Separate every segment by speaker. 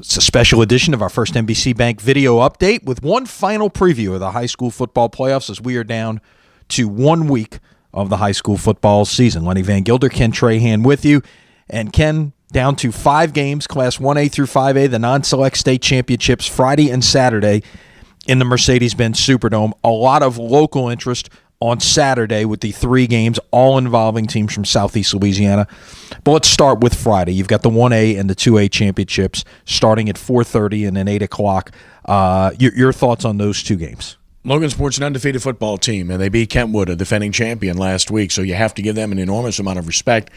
Speaker 1: It's a special edition of our first NBC Bank video update with one final preview of the high school football playoffs as we are down to 1 week of the high school football season. Lenny Vangilder, Ken Trahan with you. And Ken, down to 5 games, Class 1A through 5A, the non-select state championships Friday and Saturday in the Mercedes-Benz Superdome. A lot of local interest on Saturday with the 3 games, all involving teams from Southeast Louisiana. But let's start with Friday. You've got the 1A and the 2A championships starting at 4:30 and then 8 o'clock. Your thoughts on those 2 games?
Speaker 2: Logansport's an undefeated football team, and they beat Kentwood, a defending champion, last week. So you have to give them an enormous amount of respect,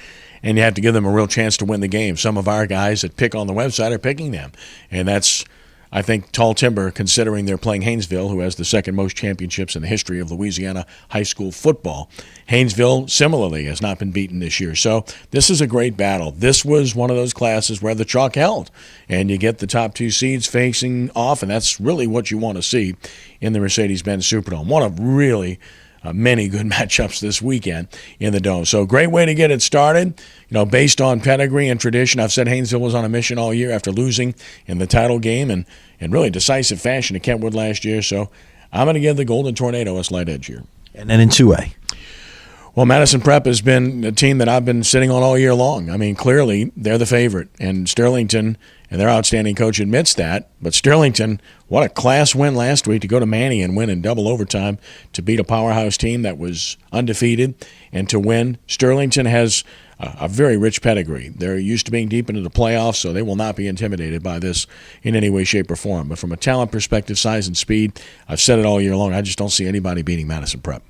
Speaker 2: and you have to give them a real chance to win the game. Some of our guys that pick on the website are picking them, and that's, I think, tall timber considering they're playing Haynesville, who has the second most championships in the history of Louisiana high school football. Haynesville, similarly, has not been beaten this year. So this is a great battle. This was one of those classes where the chalk held, and you get the top 2 seeds facing off, and that's really what you want to see in the Mercedes-Benz Superdome. One of really many good matchups this weekend in the Dome. So great way to get it started. You know, based on pedigree and tradition, I've said Haynesville was on a mission all year after losing in the title game and in really decisive fashion to Kentwood last year. So I'm going to give the Golden Tornado a slight edge here.
Speaker 1: And then in 2A.
Speaker 2: Well, Madison Prep has been a team that I've been sitting on all year long. I mean, clearly they're the favorite, and Sterlington and their outstanding coach admits that. But Sterlington, what a class win last week to go to Manny and win in double overtime to beat a powerhouse team that was undefeated and to win. Sterlington has a very rich pedigree. They're used to being deep into the playoffs, so they will not be intimidated by this in any way, shape, or form. But from a talent perspective, size, and speed, I've said it all year long, I just don't see anybody beating Madison Prep.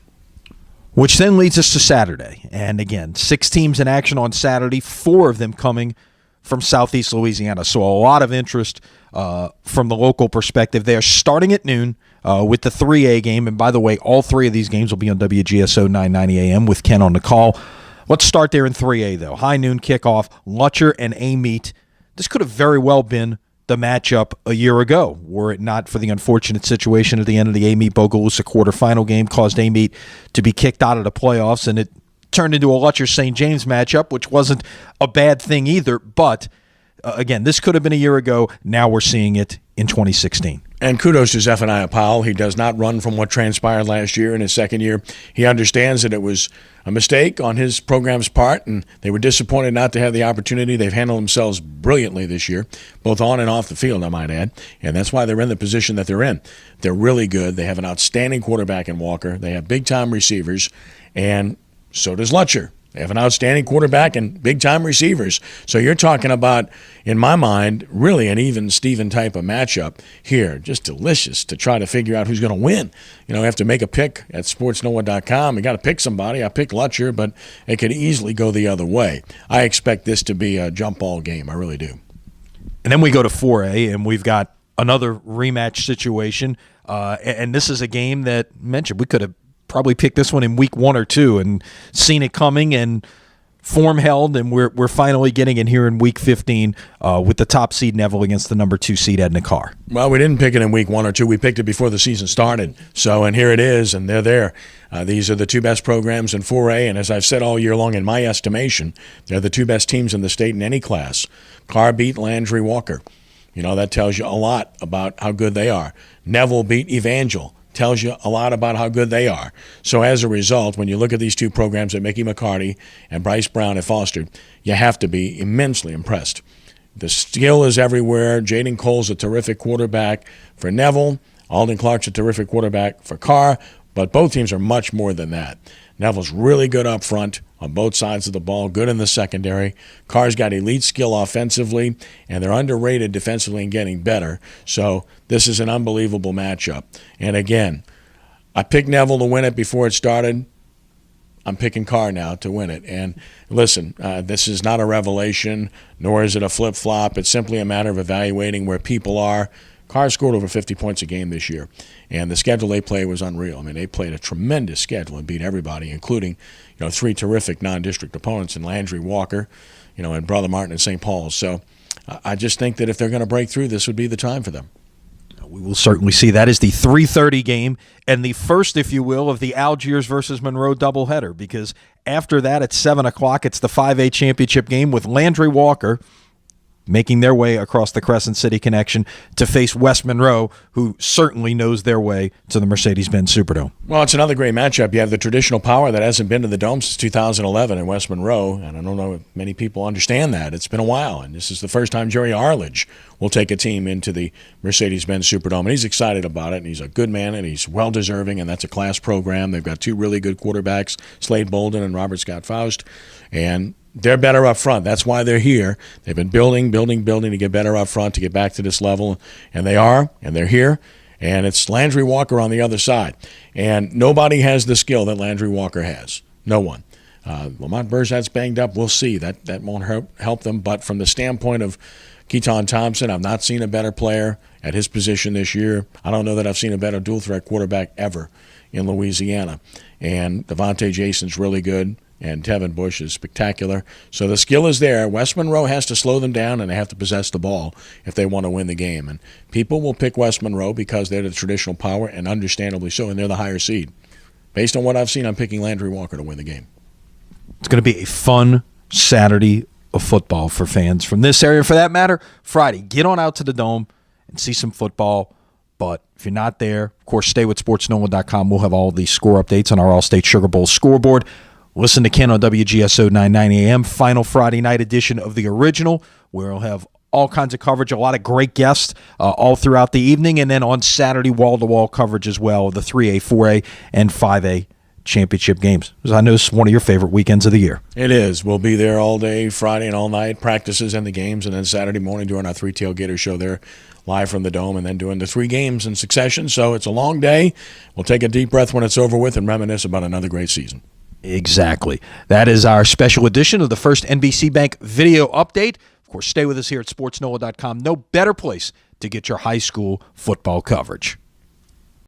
Speaker 1: Which then leads us to Saturday. And again, 6 teams in action on Saturday, 4 of them coming from Southeast Louisiana. So a lot of interest from the local perspective there. Starting at noon with the 3A game. And by the way, all 3 of these games will be on WGSO 990 AM with Ken on the call. Let's start there in 3A, though. High noon kickoff, Lutcher and Amite. This could have very well been the matchup a year ago, were it not for the unfortunate situation at the end of the Amite-Bogalusa quarterfinal game, caused Amite to be kicked out of the playoffs, and it turned into a Lutcher-St. James matchup, which wasn't a bad thing either. But, again, this could have been a year ago. Now we're seeing it in 2016.
Speaker 2: And kudos to Zephaniah Powell. He does not run from what transpired last year in his second year. He understands that it was a mistake on his program's part, and they were disappointed not to have the opportunity. They've handled themselves brilliantly this year, both on and off the field, I might add, and that's why they're in the position that they're in. They're really good. They have an outstanding quarterback in Walker. They have big-time receivers, and so does Lutcher. They have an outstanding quarterback and big-time receivers. So you're talking about, in my mind, really an even Steven type of matchup here. Just delicious to try to figure out who's going to win. You know, you have to make a pick at SportsNOLA.com. You got to pick somebody. I picked Lutcher, but it could easily go the other way. I expect this to be a jump ball game. I really do.
Speaker 1: And then we go to 4A, and we've got another rematch situation. And this is a game that, mentioned, we could have probably picked this one in week 1 or 2 and seen it coming, and form held, and we're finally getting it here in week 15 with the top seed Neville against the number 2 seed Edna Carr.
Speaker 2: Well, we didn't pick it in week 1 or 2. We picked it before the season started. So, and here it is, and they're there. These are the 2 best programs in 4A, and as I've said all year long, in my estimation, they're the 2 best teams in the state in any class. Carr beat Landry Walker. You know, that tells you a lot about how good they are. Neville beat Evangel. Tells you a lot about how good they are. So as a result, when you look at these 2 programs that Mickey McCarty and Bryce Brown have fostered, you have to be immensely impressed. The skill is everywhere. Jaden Cole's a terrific quarterback for Neville. Alden Clark's a terrific quarterback for Carr, but both teams are much more than that. Neville's really good up front on both sides of the ball, good in the secondary. Carr's got elite skill offensively, and they're underrated defensively and getting better. So this is an unbelievable matchup. And again, I picked Neville to win it before it started. I'm picking Carr now to win it. And listen, this is not a revelation, nor is it a flip-flop. It's simply a matter of evaluating where people are. Carr scored over 50 points a game this year, and the schedule they played was unreal. I mean, they played a tremendous schedule and beat everybody, including, 3 terrific non-district opponents in Landry Walker, and Brother Martin and St. Paul's. So I just think that if they're going to break through, this would be the time for them.
Speaker 1: We will certainly see. That is the 3:30 game and the first, if you will, of the Algiers versus Monroe doubleheader, because after that at 7 o'clock, it's the 5A championship game with Landry Walker making their way across the Crescent City connection to face West Monroe, who certainly knows their way to the Mercedes-Benz Superdome.
Speaker 2: Well, it's another great matchup. You have the traditional power that hasn't been to the Dome since 2011 in West Monroe, and I don't know if many people understand that. It's been a while, and this is the first time Jerry Arledge will take a team into the Mercedes-Benz Superdome, and he's excited about it, and he's a good man, and he's well-deserving, and that's a class program. They've got two really good quarterbacks, Slade Bolden and Robert Scott Faust, and they're better up front. That's why they're here. They've been building to get better up front, to get back to this level, and they are, and they're here. And it's Landry Walker on the other side. And nobody has the skill that Landry Walker has. No one. Lamont Burzat's banged up. We'll see. That won't help them. But from the standpoint of Keaton Thompson, I've not seen a better player at his position this year. I don't know that I've seen a better dual-threat quarterback ever in Louisiana. And Devontae Jason's really good. And Tevin Bush is spectacular. So the skill is there. West Monroe has to slow them down, and they have to possess the ball if they want to win the game. And people will pick West Monroe because they're the traditional power, and understandably so, and they're the higher seed. Based on what I've seen, I'm picking Landry Walker to win the game.
Speaker 1: It's going to be a fun Saturday of football for fans from this area. For that matter, Friday, get on out to the Dome and see some football. But if you're not there, of course, stay with SportsNOLA.com. We'll have all the score updates on our All-State Sugar Bowl scoreboard. Listen to Ken on WGSO 990 AM, final Friday night edition of the original, where we'll have all kinds of coverage, a lot of great guests all throughout the evening, and then on Saturday, wall-to-wall coverage as well of the 3A, 4A, and 5A championship games. I know it's one of your favorite weekends of the year.
Speaker 2: It is. We'll be there all day, Friday and all night, practices and the games, and then Saturday morning doing our Three Tailgater show there live from the Dome, and then doing the three games in succession. So it's a long day. We'll take a deep breath when it's over with and reminisce about another great season.
Speaker 1: Exactly. That is our special edition of the first NBC Bank video update. Of course, stay with us here at SportsNOLA.com. No better place to get your high school football coverage.